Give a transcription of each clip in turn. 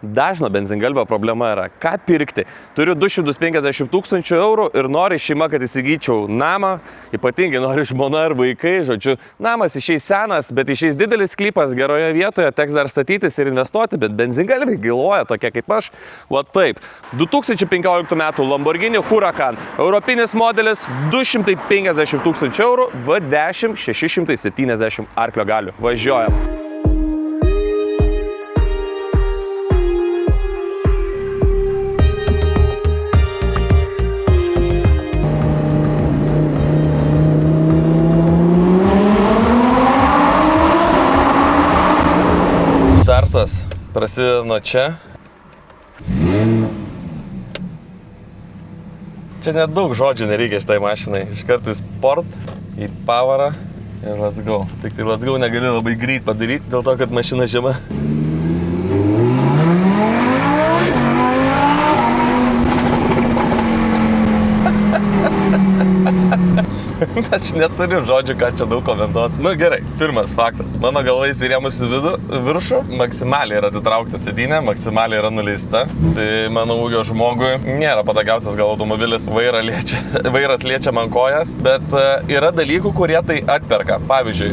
dažno benzingalvio problema yra, ką pirkti. Turiu 250 000 eurų ir nori šeima, kad įsigyčiau namą, ypatingai nori žmona ir vaikai, žodžiu, namas išeis senas, bet išeis didelis sklypas geroje vietoje, teks dar statytis ir investuoti, bet benzingalviai galvoja tokie kaip aš, va taip. 2015 metų Lamborghini Huracan, europinis modelis, 250 000 eurų, V10 670 arklio galių. Važiuojam. Startas prasideda nuo čia. Čia net daug žodžių nereikia šitai mašinai. Iš karto į sport, į pavarą ir let's go. Tik tai let's go negali labai greit padaryti, dėl to, kad mašina žema. Aš neturiu žodžių, ką čia daug komentuoti. Nu gerai, pirmas faktas. Mano galva įsirėmus į viršų, maksimaliai yra atitraukta sėdynė, maksimaliai yra nuleista. Tai mano ūgio žmogui nėra patogiausias gal automobilis, vairas liečia man kojas, bet yra dalykų, kurie tai atperka. Pavyzdžiui,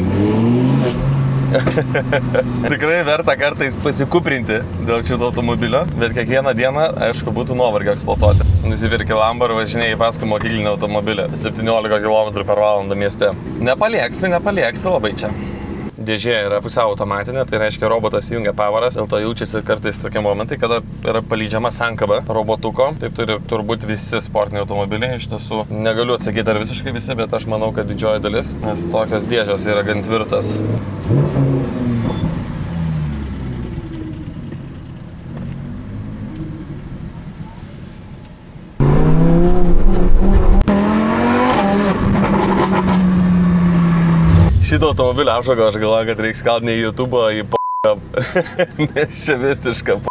tikrai verta kartais pasikuprinti dėl šito automobilio, bet kiekvieną dieną, aišku, būtų nuovargio eksploatuoti. Nusipirki Lambo ir važinėjai paskui mokyklinį automobilį 17 km/h mieste. Nepalieksi labai čia. Dėžė yra pusiau automatinė, tai reiškia robotas įjungia pavaras, dėl to jaučiasi kartais tokie momentai, kada yra palydžiama sankaba robotuko. Taip turi turbūt visi sportiniai automobiliai, iš tiesų negaliu atsakyti ar visiškai visi, bet aš manau, kad didžioji dalis, nes tokios dėžės yra gan tvirtas. Šitą automobilio apžvalgą aš galvoju, kad reiks kalti ne į YouTube, į nes čia visiška p***.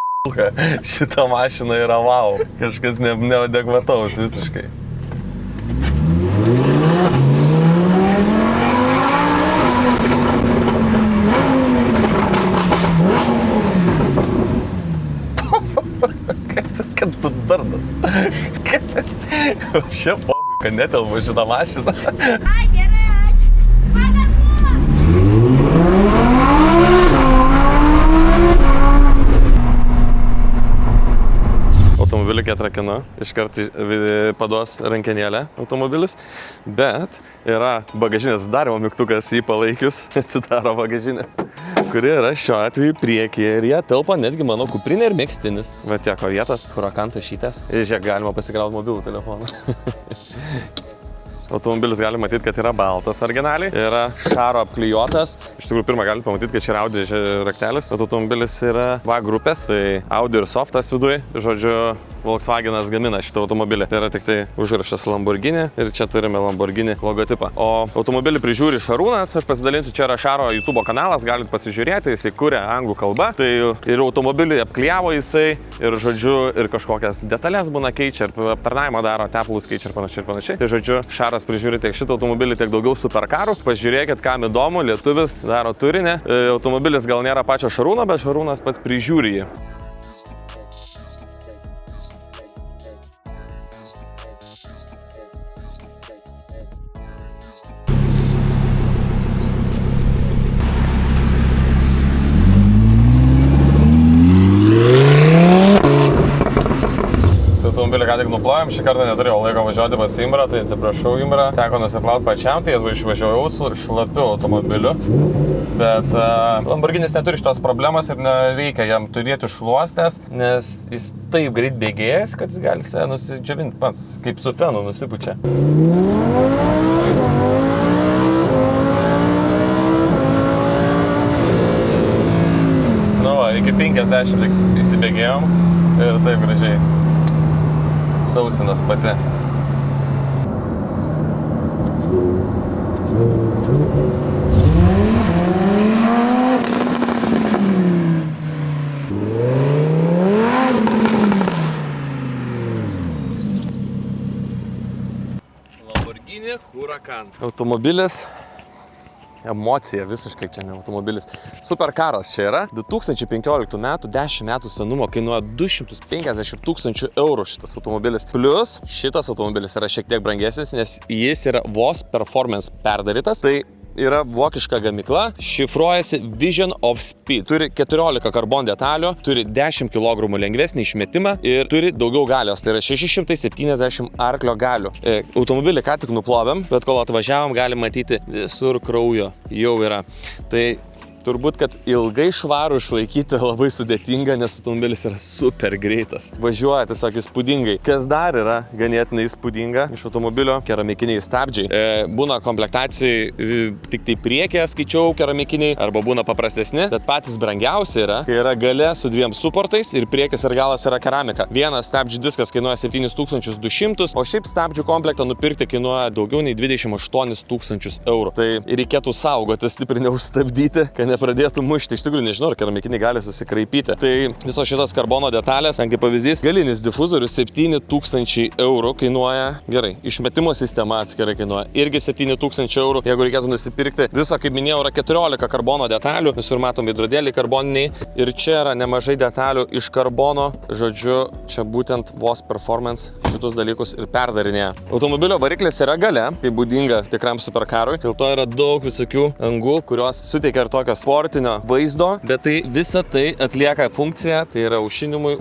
Šita mašina yra wow. Kažkas neadekvataus visiškai. Kad tu dardas. Šia p***, kad netelpu šitą mašiną. Ai, gerai. Automobilį atrakinu, iškart paduos rankenėlę automobilis, bet yra bagažinės darimo mygtukas jį palaikius, atsidaro bagažinė, kuri yra šiuo atveju priekyje ir jie telpa netgi mano kuprinė ir mėgstinis. Va tieko vietos, Huracan tašytės ir žiūrėk, galima pasikrauti mobilų telefoną. Automobilis gali matyti, kad yra baltas originaliai, yra šaro apklijuotas. Iš tikrųjų, pirmą galite pamatyti, kad čia yra Audi raktelis, bet automobilis yra V grupės, tai Audi ir softas viduje. Žodžiu, Volkswagenas gamina šitą automobilį. Tai yra tik tai užrašas Lamborghini ir čia turime Lamborghini logotipą. O automobilį prižiūri Šarūnas, aš pasidalinsiu, čia yra Šaro YouTube kanalas, galite pasižiūrėti, jisai kuria anglų kalbą. Tai ir automobilį apklijavo jisai ir, žodžiu, ir kažkokias detalės būna keičia, ir aptarnavimą daro, tepalus keičia ir panašiai. Tai, žodžiu, Šaras prižiūri tiek šitą automobilį, tiek daugiau superkarų. Pažiūrėkit, kam įdomu, lietuvis daro turinį. Automobilis gal nėra pačio Šarūno, bet Šarūnas pats prižiūri jį. Automobilį ką tik nuplojom, šį kartą neturėjau laiko važiuoti pas Imrą, tai atsiprašau Imrą. Teko nusiplauti pačiam, tai išvažiavau su šlapiu automobiliu. Bet Lamborghinis neturi šitos problemos ir nereikia jam turėti šluostės, nes jis taip greit bėgėjęs, kad jis gali se nusidžiavinti pats, kaip su fenu nusipučia. Nu va, iki 50 įsibėgėjom ir taip gražiai. Sausinas pati. Lamborghini Huracan. Automobilis emocija, visiškai čia ne automobilis. Superkaras čia yra. 2015 metų, 10 metų senumo, kainuoja 250 000 eurų šitas automobilis. Plus šitas automobilis yra šiek tiek brangesnis, nes jis yra VOS Performance perdarytas. Tai yra vokiška gamykla, šifruojasi Vision of Speed. Turi 14 karbon detalių, turi 10 kg lengvesnį išmetimą ir turi daugiau galios, tai yra 670 arklio galių. Automobilį ką tik nuplovėm, bet kol atvažiavom, galim matyti visur kraujo jau yra. Tai turbūt, kad ilgai švarų išlaikyti labai sudėtinga, nes automobilis yra super greitas. Važiuoja tiesiog įspūdingai. Kas dar yra ganėtinai įspūdinga iš automobilio? Keramikiniai stabdžiai. Būna komplektacijai tik tai priekyje, skaičiau, keramikiniai, arba būna paprastesni, bet patys brangiausi yra, kai yra gale su dviem suportais ir priekis ir galas yra keramika. Vienas stabdžių diskas kainuoja 7200, o šiaip stabdžių komplektą nupirkti kainuoja daugiau nei 28 000 eurų. Tai reikėtų saugoti, stipriai neužstabdyti, kad nepradėtų mušti. Iš tikrųjų nežinau, ar keramikiniai gali susikraipyti. Tai visos šitas karbono detalės, kaip pavyzdys, galinis difuzorius 7000 eurų kainuoja. Gerai, išmetimo sistema atskirai kainuoja irgi 7000 eurų. Jeigu reikėtų nusipirkti, viso, kaip minėjau, yra 14 karbono detalių. Visur matom veidrodėliai karboniniai ir čia yra nemažai detalių iš karbono. Žodžiu, čia būtent VOS Performance šitus dalykus ir perdarinėja. Automobilio variklis yra gale, tai būdinga tikram superkarui. Dėl to yra daug visokių angų, kurios suteikia ir tokios sportinio vaizdo, bet tai visa tai atlieka funkciją, tai yra aušinimui,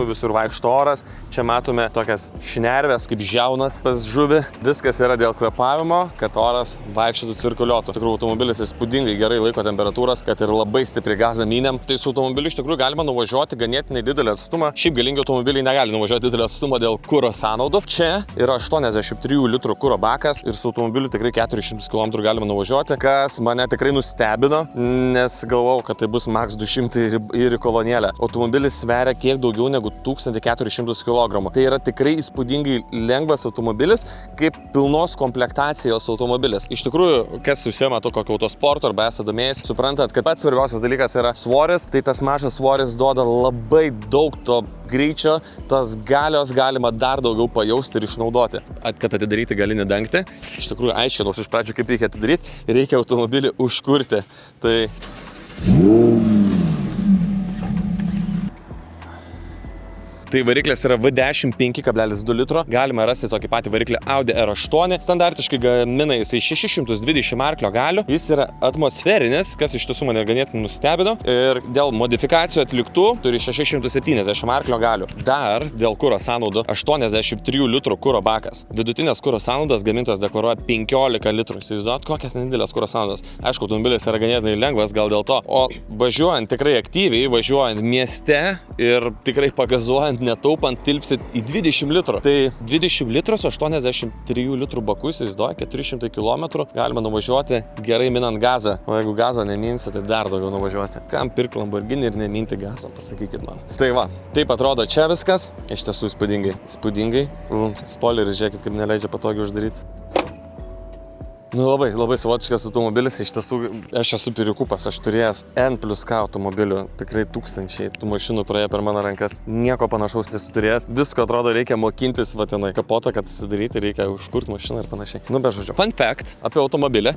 visur vaikšto oras. Čia matome tokias šnervės kaip žiaunas pas žuvį. Viskas yra dėl kvėpavimo, kad oras vaikščiotų, cirkuliuotų. Tikrų automobilis įspūdingai gerai laiko temperatūras, kad ir labai stipri gazą mynėm. Tai su automobiliu iš tikrųjų galima nuvažiuoti ganėtinai didelį atstumą. Šiaip galingi automobiliai negali nuvažiuoti didelį atstumą dėl kuro sąnaudų. Čia yra 83 litrų kuro bakas ir su automobiliu tikrai 400 km galima nuvažiuoti, kas mane tikrai nustebino, nes galvojau, kad tai bus max 200 ir į kolonėlę. Automobilis sveria kiek daugiau negu 1400 kg. Tai yra tikrai įspūdingai lengvas automobilis, kaip pilnos komplektacijos automobilis. Iš tikrųjų, kas užsiema to kokio autosporto arba esate domėjęs, suprantat, kad pats svarbiausias dalykas yra svoris, tai tas mažas svoris duoda labai daug to greičio, tos galios galima dar daugiau pajausti ir išnaudoti. Kad atidaryti galinį dangtį, iš tikrųjų aiškinausi iš pradžių, kaip reikia atidaryti, reikia automobilį užkurti. Tai variklis yra V10 5,2 litro, galima rasti tokį patį variklį Audi R8, standartiškai gamina jisai 620 arklio galių, jis yra atmosferinis, kas iš tiesų mane ganėtinai nustebino, ir dėl modifikacijų atliktų turi 670 arklio galių. Dar dėl kuro sąnaudų 83 litrų kuro bakas. Vidutinės kuro sąnaudas gamintojas deklaruoja 15 litrų. Įsivaizduojat, kokias nedidelės kuro sąnaudas. Aišku, automobilis yra ganėtinai lengvas, gal dėl to. O važiuojant tikrai aktyviai, važiuojant mieste ir tikrai pagazuojant, netaupant, tilpsit į 20 litrų. Tai 20 litrus 83 litrų baku, įsivaizduoja, 400 km galima nuvažiuoti gerai minant gazą. O jeigu gazo neminsi, tai dar daugiau nuvažiuosi. Kam pirkti Lamborghini ir neminti gazą, pasakykit man. Tai va, taip atrodo čia viskas. Iš tiesų įspūdingai. Įspūdingai. Spoileris, žiūrėkit, kaip neleidžia patogiai uždaryti. Nu, labai savotiškas automobilis, iš tiesų aš esu pirikupas, aš turėjęs N+K automobilių, tikrai tūkstančiai tų mašinų praėjo per mano rankas, nieko panašaus nesu turėjęs, visko atrodo reikia mokintis, va tenai kapotą, kad atsidaryti, reikia užkurti mašiną ir panašiai. Nu, be žodžiu. Fun fact apie automobilį,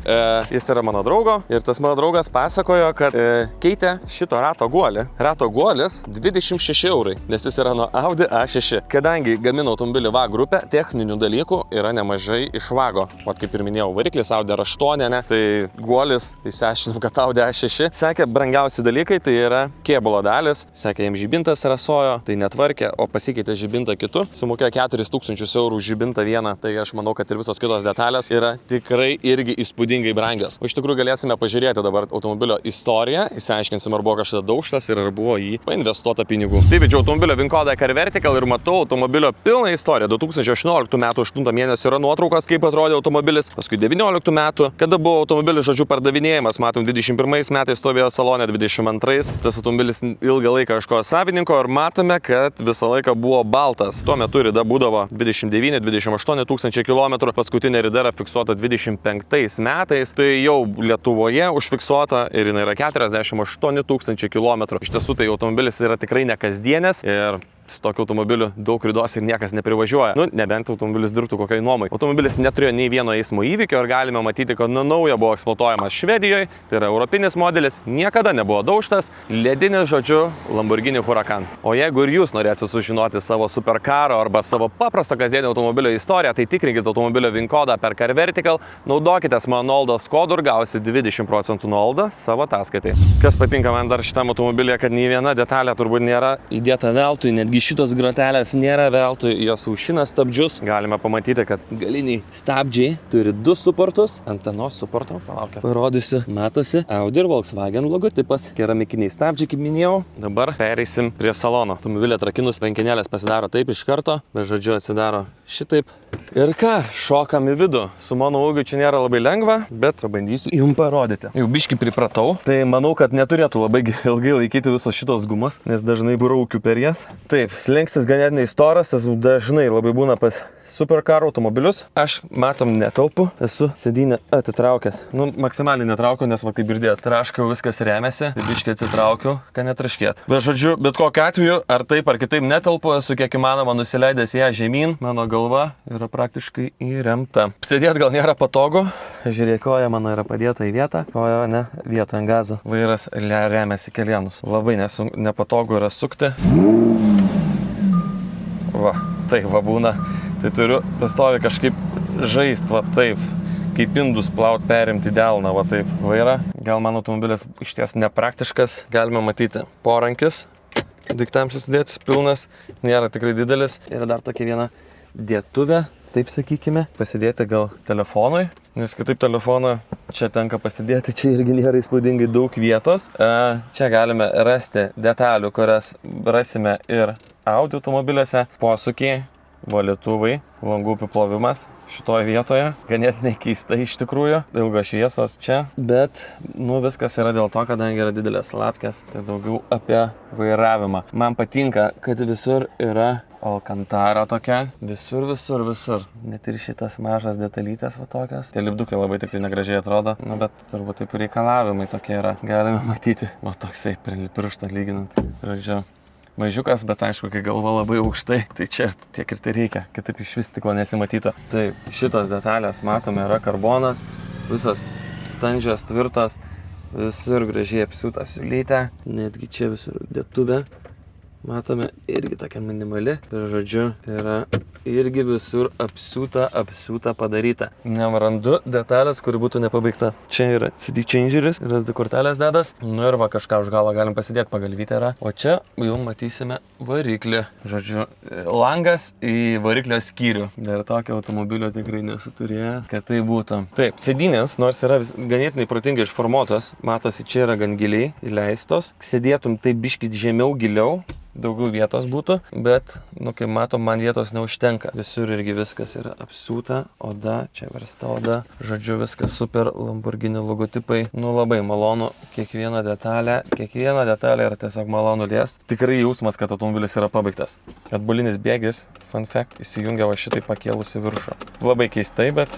jis yra mano draugo ir tas mano draugas pasakojo, kad keitė šito rato guolį. Rato guolis 26 eurai, nes jis yra nuo Audi A6. Kadangi gamino automobilį VAG grupę, techninių dalykų yra nemažai iš VAGo. Vat kaip ir minėjau, variklis Audi R8, ne? Tai guolis, įsiaiškinom, kad Audi A6. Sakė, brangiausi dalykai tai yra kėbulo dalis. Sakė, jiems žibintas rasojo, tai netvarkė, o pasikeitė žibintą kitur. Sumokėjo 4000 eurų žibintą vieną, tai aš manau, kad ir visos kitos detalės yra tikrai irgi įspūdingai brangios. O iš tikrųjų galėsime pažiūrėti dabar automobilio istoriją, įsiaiškinsim, ar buvo kažkada daužtas ir ar buvo jį painvestuota pinigų. Taip, vedžiau automobilio VinKoda Car Vertical ir matau automobilio pilną istoriją. 2018 metų 8 mėnesio yra nuotraukos, kaip atrodė automobilis, paskui 19 metų, kada buvo automobilis, žodžiu, pardavinėjimas, matom, 21 metais stovėjo salone, 22 tas automobilis ilgą laiką ieškojo savininko ir matome, kad visą laiką buvo baltas. Tuo metu rida būdavo 29-28 tūkstančiai kilometrų, paskutinė rida yra fiksuota 25 metais, tai jau Lietuvoje užfiksuota ir jinai yra 48 tūkstančiai kilometrų. Iš tiesų, tai automobilis yra tikrai nekasdienės ir su tokiu automobiliu daug ridos ir niekas neprivažiuoja. Nu, nebent automobilis dirbtų kokiai nuomai. Automobilis neturėjo nei vieno eismo įvykio ir galime matyti, kad nuo naujo buvo eksploatuojamas Švedijoje, tai yra europinis modelis, niekada nebuvo daužtas, ledinis, žodžiu, Lamborghini Huracan. O jeigu ir jūs norėsite sužinoti savo superkaro arba savo paprastą kasdienį automobilio istoriją, tai tikrinkite automobilio VIN kodą per Car Vertical, naudokitės mano nuolaidos kodu ir gausite 20% nuolaidą savo ataskaitai. Kas patinka man dar šitam automobilyje, kad nei viena detalė turbūt nėra įdėta veltui, netgi šitos grotelės nėra veltui, jos aušina stabdžius. Galime pamatyti, kad galiniai stabdžiai turi 2 suportus, antenos suporto, palaukia, parodysiu, matosi Audi ir Volkswagen logotipas, keramikiniai stabdžiai, kaip minėjau. Dabar pereisim prie salono. Automobilį atrakinus rankenėlės pasidaro taip iš karto, bet žodžiu atsidaro šitaip. Ir ką, šokam į vidų. Su mano ūgiu čia nėra labai lengva, bet pabandysiu jums parodyti. Jau biškį pripratau, tai manau, kad neturėtų labai ilgai laikyti visos šitos gumos, nes dažnai braukiu per jas. Taip, slenkstis ganėtinai storas, tas dažnai labai būna pas supercar automobilius. Aš, matom, netelpu, esu sėdynę atitraukęs. Nu, maksimaliai netraukiu, nes va kaip girdėjot, traškiau, viskas remiasi, tai biškį atsitraukiu, kad netraškėt. Bet žodžiu, bet kokiu atveju, ar taip ar kitaip netelpu, esu kiek įmanoma nusileidęs ją žemyn, mano galva yra praktiškai įremta. Sėdėt gal nėra patogu, žiūrėk, koja mano yra padėta į vietą, koja ne, vietoje ant gazo. Vairas remiasi kelienus. Labai nepatogu yra sukti. Va, tai va būna. Tai turiu pastovi kažkaip žaist, va taip, kaip indus plaut, perimti delną, va taip vairą. Gal mano automobilis išties nepraktiškas, galime matyti porankis. Daiktams susidėtis pilnas, nėra tikrai didelis. Yra dar tokia viena dėtuvė, taip sakykime, pasidėti gal telefonui, nes kitaip telefoną čia tenka pasidėti, čia irgi nėra įspūdingai daug vietos. Čia galime rasti detalių, kurias rasime ir Audi automobiliuose, posūkiai, valytuvai, langų apiplovimas šitoje vietoje. Ganėtinai keista iš tikrųjų, ilgos šviesos čia, bet viskas yra dėl to, kadangi yra didelės lapkės, tai daugiau apie vairavimą. Man patinka, kad visur yra Alcantara tokia, visur. Net ir šitas mažas detalytės va tokias. Tie lipdukai labai tikrai negražiai atrodo, bet turbūt taip reikalavimai tokie yra. Galime matyti, va toksai pirštą lyginant. Žodžiu, mažiukas, bet aišku, kai galva labai aukštai, tai čia tiek ir tai reikia, kitaip iš vis stiklo nesimatytų. Tai šitos detalės, matome, yra karbonas, visos standžios, tvirtos, visur gražiai apsiūta siulytė, netgi čia visur dėtuvė. Matome, irgi tokia minimali, ir žodžiu, yra irgi visur apsiūta padaryta. Nevarandu detalės, kuri būtų nepabaigta. Čia yra CD changeris, yra SD kortelės dedas, ir va kažką už galą galim pasidėti, pagalvytę yra. O čia jau matysime variklį. Žodžiu, langas į variklio skyrių. Dar tokio automobilio tikrai nesu turėjęs, kad tai būtų. Taip, sėdynės, nors yra ganėtinai protingai išformuotos, matosi, čia yra gan giliai įleistos. Sėdėtum taip biškit žemiau, giliau, daugiau vietos būtų, bet, kaip matom, man vietos neužtenka. Visur irgi viskas yra apsiūta, oda, čia versta oda. Žodžiu, viskas super, Lamborghini logotipai. Labai malonu, kiekviena detalė yra tiesiog malonu liest. Tikrai jausmas, kad automobilis yra pabaigtas. Atbulinis bėgis, fun fact, įsijungia va šitai pakėlus į viršų. Labai keistai, bet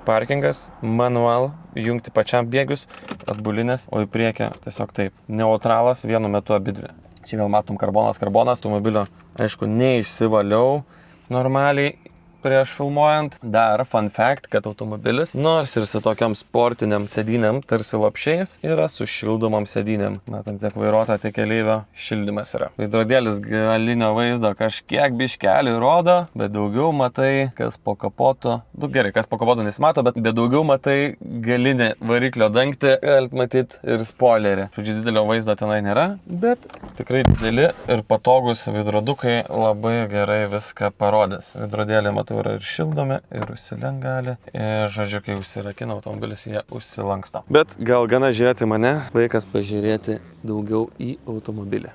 parkingas, manual, jungti pačiam bėgius, atbulinės, o į priekį tiesiog taip. Neutralas vienu metu abidvi. Čia vėl matom karbonas, automobilio, aišku, neišsivaliau normaliai prieš filmuojant. Dar fun fact, kad automobilis, nors ir su tokiam sportiniam sėdynėm, tarsi lopšiais, yra su šildomam sėdynėm. Matom, tiek vairuotojo, tiek keleivio šildymas yra. Veidrodėlis galinio vaizdo kažkiek biškelį rodo, bet daugiau matai, kas po kapoto. Gerai, kas po kapoto nesimato, bet daugiau matai galinį variklio dangtį, galit matyti ir spoilerį. Žodžiu, didelio vaizdo tenai nėra, bet tikrai dideli ir patogus veidrodukai labai gerai viską parodės. Veidrodėlį matau yra ir šildomi, ir užsilengali. Ir žodžiu, kai užsirakina automobilis, jie užsilanksto. Bet gal gana žiūrėti mane, laikas pažiūrėti daugiau į automobilį.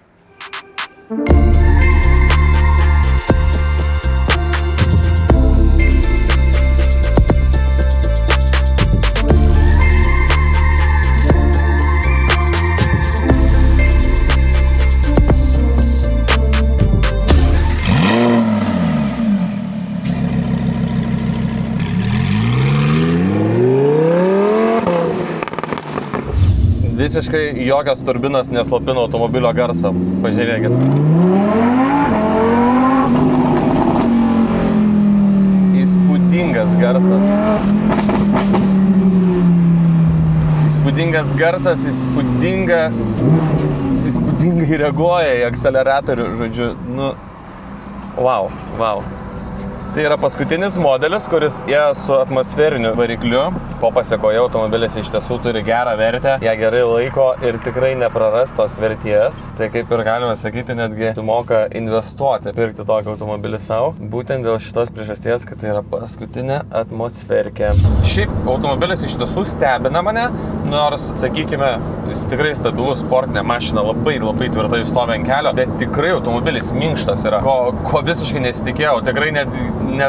Visiškai jokios turbinos neslopino automobilio garso. Pažiūrėkit. įspūdingas garsas. Įspūdingas garsas, įspūdingai reaguoja į akceleratorių, žodžiu, wow. Tai yra paskutinis modelis, kuris ėjo su atmosferiniu varikliu. Po pasiekoje automobilis iš tiesų turi gerą vertę, ją gerai laiko ir tikrai nepraras tos vertės. Tai kaip ir galime sakyti, netgi moka investuoti, pirkti tokį automobilį savo. Būtent dėl šitos priežasties, kad tai yra paskutinė atmosferkė. Šiaip automobilis iš tiesų stebina mane, nors, sakykime, jis tikrai stabilus, sportinė mašina, labai tvirtai stovi ant kelio, bet tikrai automobilis minkštas yra, ko visiškai nesitikėjau. Tikrai net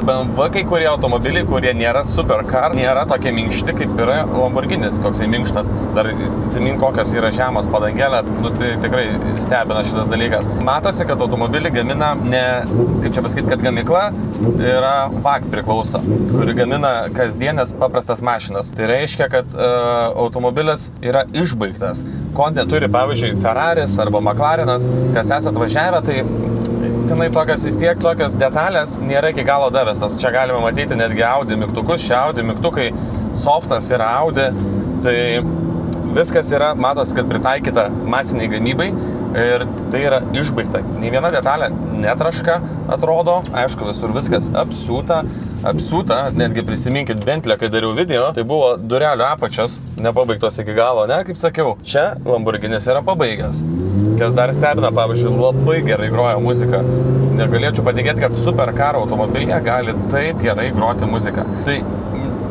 BMW kai kurie automobiliai, kurie nėra supercar, nėra tokie minkšti, kaip yra Lamborghinis, koksai minkštas. Dar atsimink, kokios yra žemos padangėlės, tai tikrai stebina šitas dalykas. Matosi, kad automobilį gamina ne, kaip čia pasakyti, kad gamykla yra VAG priklauso, kuri gamina kasdienės paprastas mašinas. Tai reiškia, kad automobilis yra išbaigtas. Ko neturi, pavyzdžiui, Ferraris arba McLarenas, kas esat važiavę, tai tenai tokios vis tiek, tokios detalės nėra iki galo davestas. Čia galime matyti netgi Audi mygtukus, šie Audi mygtukai, softas yra Audi, tai viskas yra, matos, kad pritaikyta masiniai gamybai ir tai yra išbaigta. Nei viena detalė netraška atrodo, aišku, visur viskas apsiūta, netgi prisiminkit Bentley, kai dariau video, tai buvo durelių apačios nepabaigtos iki galo, ne, kaip sakiau, čia Lamborghinis yra pabaigęs. Kas dar stebina, pavyzdžiui, labai gerai groja muzika. Negalėčiau patikėti, kad supercar automobilyje gali taip gerai groti muziką. Tai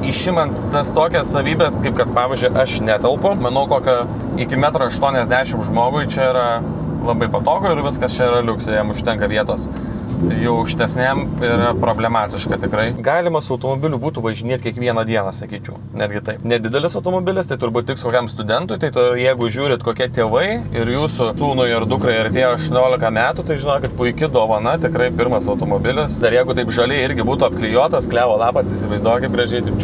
išimant tas tokias savybės, kaip kad, pavyzdžiui, aš netelpu, manau, kokio iki 1,80 m žmogui čia yra labai patogu ir viskas čia yra liuksė, jam užtenka vietos. Jau aukštesniam yra problematiška tikrai. Galima su automobiliu būtų važinėti kiekvieną dieną, sakyčiau. Netgi taip. Nedidelis automobilis, tai turbūt tiks kokiam studentui, tai jeigu žiūrit kokie tėvai ir jūsų sūnui ir dukrai artėjo 18 metų, tai žinokit, puikia dovana, tikrai pirmas automobilis. Dar jeigu taip žaliai irgi būtų apklijuotas, klevo lapas, įsivaizduok, kaip gražiai, taip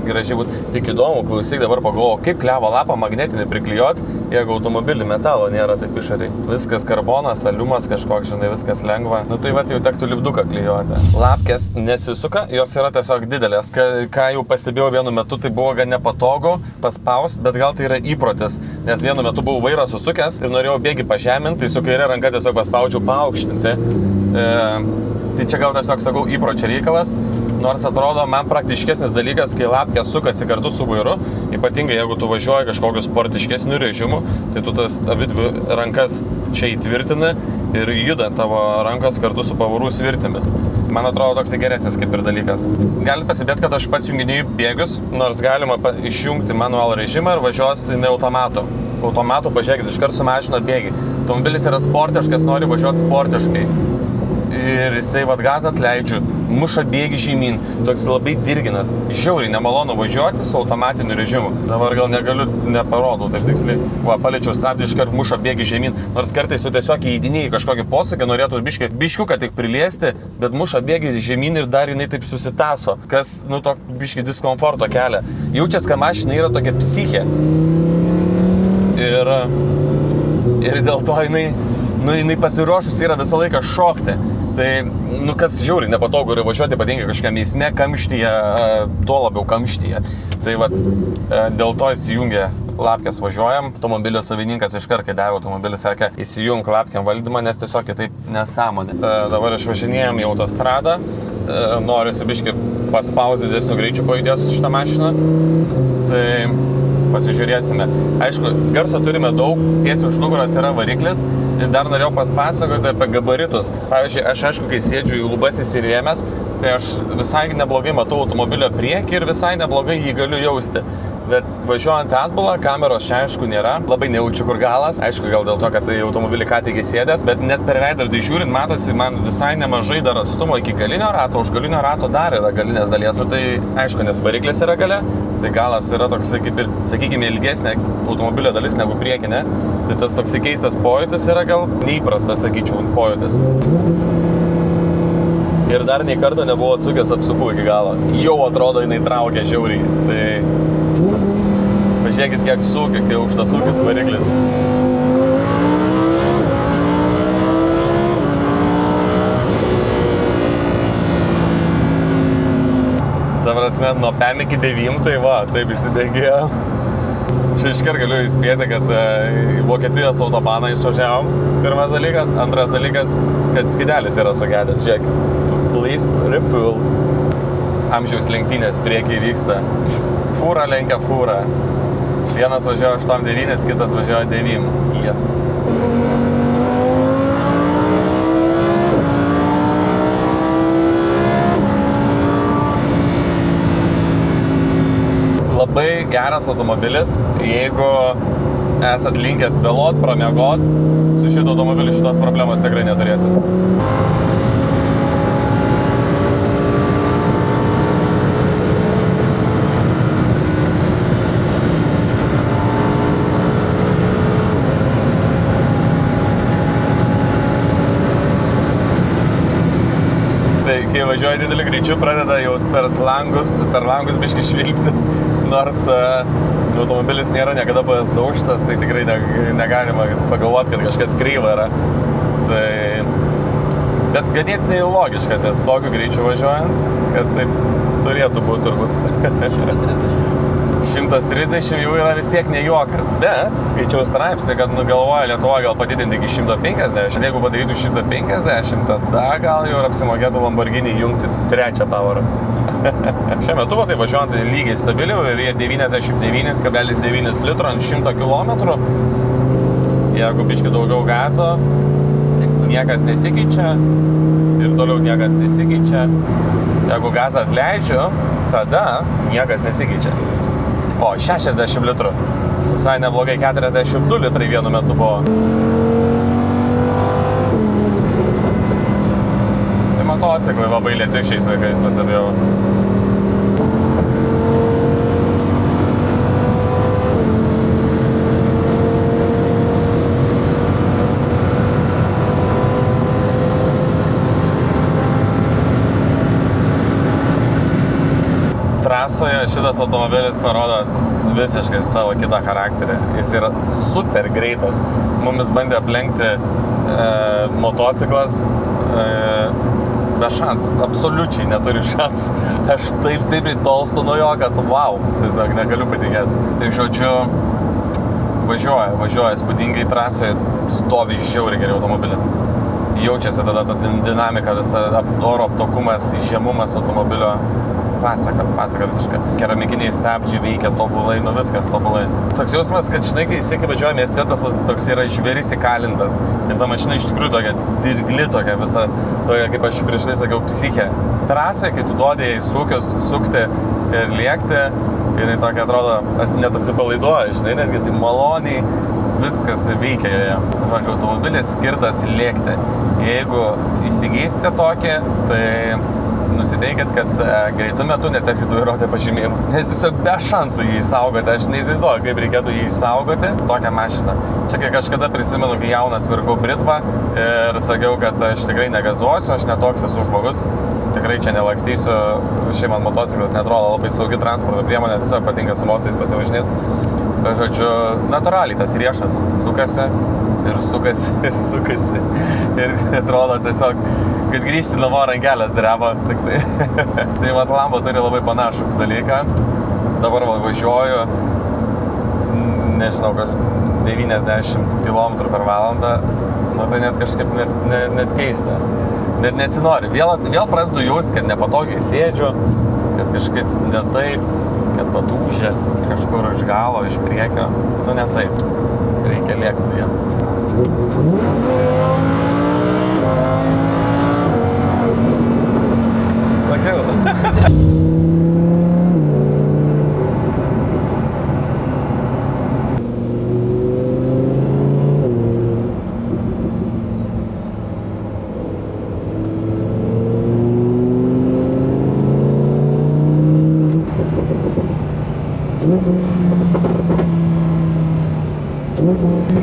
gražiai būtų. Tik įdomu, klausyk, dabar pagalvoju, kaip klevo lapą magnetinį priklijuot, jeigu automobilį metalo nėra taip išoriai. Viskas karbonas, aliumas kažkoks, žinai, viskas lengva. Tai va, jau tektų lipduką klijuoti. Lapkės nesisuka, jos yra tiesiog didelės. Ką jau pastebėjau vienu metu, tai buvo gan nepatogu paspaust, bet gal tai yra įprotis. Nes vienu metu buvau vairą susukęs ir norėjau bėgį pažeminti, tai su kairė ranka tiesiog paspaudžiau paaukštinti. Tai čia gal tiesiog, sakau, įpročio reikalas. Nors atrodo man praktiškesnis dalykas, kai lapkės sukasi kartu su vairu, ypatingai jeigu tu važiuoji kažkokiu sportiškesniu režimu, tai tu tas abidvi rankas čia įtvirtini ir juda tavo rankos kartu su pavarų svirtimis. Man atrodo toks geresnis kaip ir dalykas. Galite pasibėti, kad aš pasijunginėjau bėgius, nors galima išjungti manual režimą ir važiuosi ne automatu. Automatu, pažiūrėkit, iškart sumažino bėgį. Automobilis yra sportiškas, nori važiuoti sportiškai. Ir jisai gazą atleidžiu, muša bėgį žemyn, toks labai dirginas, žiauriai nemalonu važiuoti su automatiniu režimu. Dabar gal negaliu, neparodau taip tiksliai. Paliečiau stabdį, iškart muša bėgį žemyn, nors kartais tu tiesiog įeidinėjai kažkokį posakį, norėtų biškiuką tik priliesti, bet muša bėgį žemyn ir dar jinai taip susitaso, kas, to biškį diskomforto kelia. Jaučias, kad mašina yra tokia psichė. Ir dėl to jinai pasiruošus yra visą laiką šokti. Tai, kas žiauriai nepatogu yra važiuoti, ypatingai kažkokiam eisme, kamštyje, tuo labiau kamštyje. Tai dėl to įsijungė lapkės važiuojam. Automobilio savininkas iškart, kai davė automobilį, sakė, įsijung lapkėm valdymą, nes tiesiog kitaip nesąmonė. Dabar išvažinėjom į autostradą, norisi biškį paspaus didesnių greičių pajudės šitą mašiną. Tai pasižiūrėsime. Aišku, garso turime daug, tiesiai už nugaros yra variklis ir dar norėjau pasakoti apie gabaritus. Pavyzdžiui, aš aišku, kai sėdžiu į lubas įsirėmęs, tai aš visai neblogai matau automobilio priekį ir visai neblogai jį galiu jausti. Bet važiuojant atbulą, kameros čia aišku nėra, labai nejaučiu kur galas, aišku gal dėl to, kad tai automobilį ką tik įsėdęs, bet net per veidrodį žiūrint, matosi man visai nemažai dar atstumo iki galinio rato, už galinio rato dar yra galinės dalies. Tai aišku, nes variklis yra gale, tai galas yra toksai kaip ir, sakykime, ilgesnė automobilio dalis negu priekinė, tai tas toksai keistas pojūtis yra gal neįprastas, sakyčiau, pojūtis. Ir dar nei karto nebuvo atsukęs apsukų iki galo. Jau atrodo, jinai traukia žiauriai. Tai pažiūrėkit, kiek sūkia, kai aukštas sūkis variklis. prasme, nuo 5 iki 9, tai va, taip įsibėgėjo. Čia iškart galiu įspėti, kad į Vokietijos autobaną išvažiavom, pirmas dalykas. Antras dalykas, kad skidelis yra sugedęs. Žiūrėk, please refuel. Amžiaus lenktynės priekiai vyksta. Fūra lenkia fūrą. Vienas važiuoja 8-9, kitas važiuoja 9. Yes. Labai geras automobilis, jeigu esat linkęs vėluot, pramiegot, su šito automobiliu šitos problemos tikrai neturėsit. Tai kai važiuoja dideliu greičiu, pradeda jau per langus biškį švilpti. Nors automobilis nėra niekada buvęs daužtas, tai tikrai negalima pagalvoti, kad kažkas kreiva yra. Tai... Bet ganėtinai logiška, nes tokiu greičiu važiuojant, kad taip turėtų būti turbūt. 130 jau yra vis tiek ne juokas, bet skaičiau straipsnį, kad galvoja Lietuvoje gal padidinti iki 150. Jeigu padarytų 150, tada gal jau ir apsimokėtų Lamborghini jungti trečią powerą. Šiuo metu tai važiuojant lygiai stabiliu ir jie 99,9 litro ant 100 km. Jeigu biški daugiau gazo, niekas nesikeičia ir toliau niekas nesikeičia. Jeigu gazą atleidžiu, tada niekas nesikeičia. O, 60 litrų. Visai neblogai, 42 litrai vienu metu buvo. Tai motociklai labai lėti šiais laikais pastebėjau. Trasoje šitas automobilis parodo visiškai savo kitą charakterį. Jis yra super greitas. Mumis bandė aplenkti motociklas be šansų. Absoliučiai neturi šansų. Aš taip stipriai tolstu nuo jo, kad wow, tiesiog negaliu patikėti. Tai žodžiu, važiuoja spūdingai trasoje, stovi žiauriai geriau automobilis. Jaučiasi tada ta dinamika, visa oro aptokumas, žemumas automobilio. Pasaka visiškai. Keramikiniai stabdžiai veikia tobulai, viskas tobulai. Toks jausmas, kad žinai, kai siekiai važiuoja mieste, tas toks yra žvėris įkalintas. Ir ta mašina iš tikrųjų tokia dirgli, tokia visa, tokia, kaip aš prieš tai sakiau, psichė. Trasoje, kai tu duodi jai sūkius, sukti ir lėkti, jinai tokia atrodo, net atsipalaiduoja, žinai, netgi tai maloniai viskas veikia joje. Žodžiu, automobilis skirtas lėkti. Jeigu įsigysite tokį, tai nusiteikit, kad greitų metu neteksit vairuotojo pažymėjimą. Nes tiesiog be šansų jį saugoti. Aš neįsivaizduoju, kaip reikėtų jį saugoti. Tokią mašiną. Čia kai kažkada prisimenu, kai jaunas pirkau Britvą ir sakiau, kad aš tikrai negazuosiu, aš netoks esu žmogus. Tikrai čia nelakstysiu. Šiaip man motociklas netrodo labai saugi transporto priemonė, tiesiog patinka su motocais pasivažinėti. Bet žodžiu, natūraliai tas riešas sukasi. Ir atrodo tiesiog, kad grįžti namo rankelės dreba. Tai vat Lambo turi labai panašų dalyką. Dabar važiuoju, nežinau, 90 km per valandą. Nu tai net kažkaip net keista. Net nesinori. Vėl pradedu jaust, kad nepatogiai sėdžiu, kad kažkas ne taip, kad patūžia kažkur iš galo, iš priekio. Nu ne taip. Reikia lėkti su ją. Sakiau.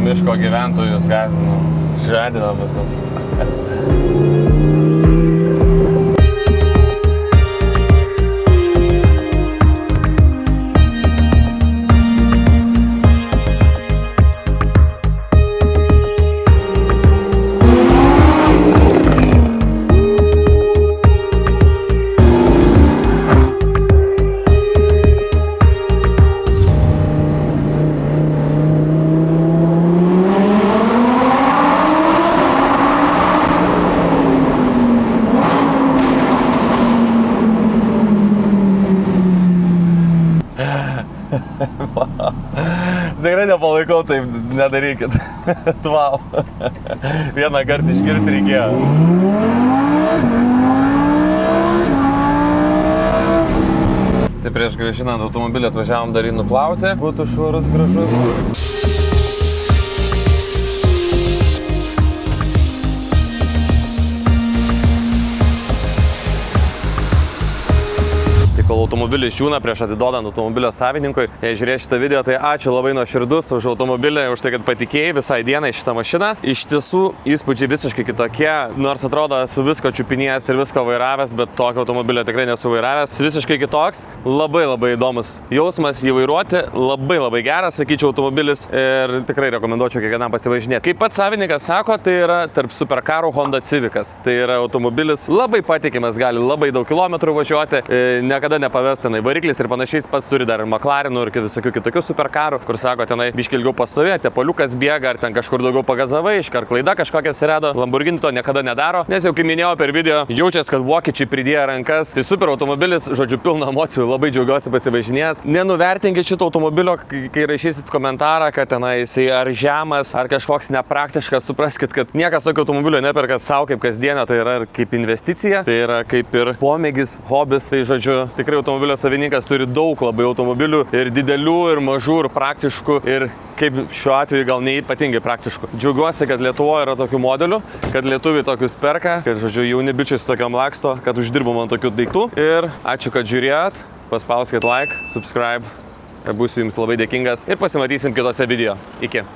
Miško gyventojus gąsdino, žadino visus. darykit. Wow. Vieną kartą išgirsti reikėjo. Tai prieš grąžinant automobilį atvažiavom dar jį nuplauti, būtų švarus, gražus. Kol automobilis džiūna prieš atidodant automobilio savininkui. Jei žiūrės šitą video, tai ačiū labai nuoširdus už automobilį, už tai, kad patikėjai visai dienai šitą mašiną. Iš tiesų, įspūdžiai visiškai kitokie, nors atrodo su visko čiupinėjęs ir visko vairavęs, bet tokio automobilio tikrai nesu vairavęs. Visiškai kitoks, labai įdomus jausmas jį vairuoti, labai geras, sakyčiau, automobilis ir tikrai rekomenduočiau kiekvienam pasivažinėti. Kaip pats savininkas sako, tai yra tarp superkarų Honda Civicas. Tai yra automobilis labai patikimas, gali labai daug kilometrų važiuoti, niekada nepavestinai variklis ir panašiai, pats turi dar ir McLarenų ir visokių kitokių superkarų, kur sako, tenai biškį ilgiau pastovėti, tepaliukas bėga, ar ten kažkur daugiau pagazavai, iškart klaida kažkokia atsirado. Lamborghini to niekada nedaro, nes jau kaip minėjau per video, jaučias, kad vokiečiai pridėjo rankas. Tai super automobilis, žodžiu, pilna emocijų, labai džiaugiuosi pasivažinėjęs. Nenuvertinkit šito automobilio, kai rašysit komentarą, kad tenai jisai ar žemas, ar kažkoks nepraktiškas, supraskit, kad niekas tokio automobilio neperka savo kaip kasdienę, tai yra kaip investicija, tai yra kaip ir pomėgis, hobis, tai žodžiu, tikrai automobilio savininkas turi daug labai automobilių ir didelių, ir mažų, ir praktiškų, ir kaip šiuo atveju gal neypatingai praktiškų. Džiaugiuosi, kad Lietuvoje yra tokių modelių, kad lietuviai tokius perka, kad, žodžiu, jauni bičiai su tokiom laksto, kad uždirbom ant tokių daiktų. Ir ačiū, kad žiūrėjot, paspauskit like, subscribe, būsiu jums labai dėkingas ir pasimatysim kitose video. Iki.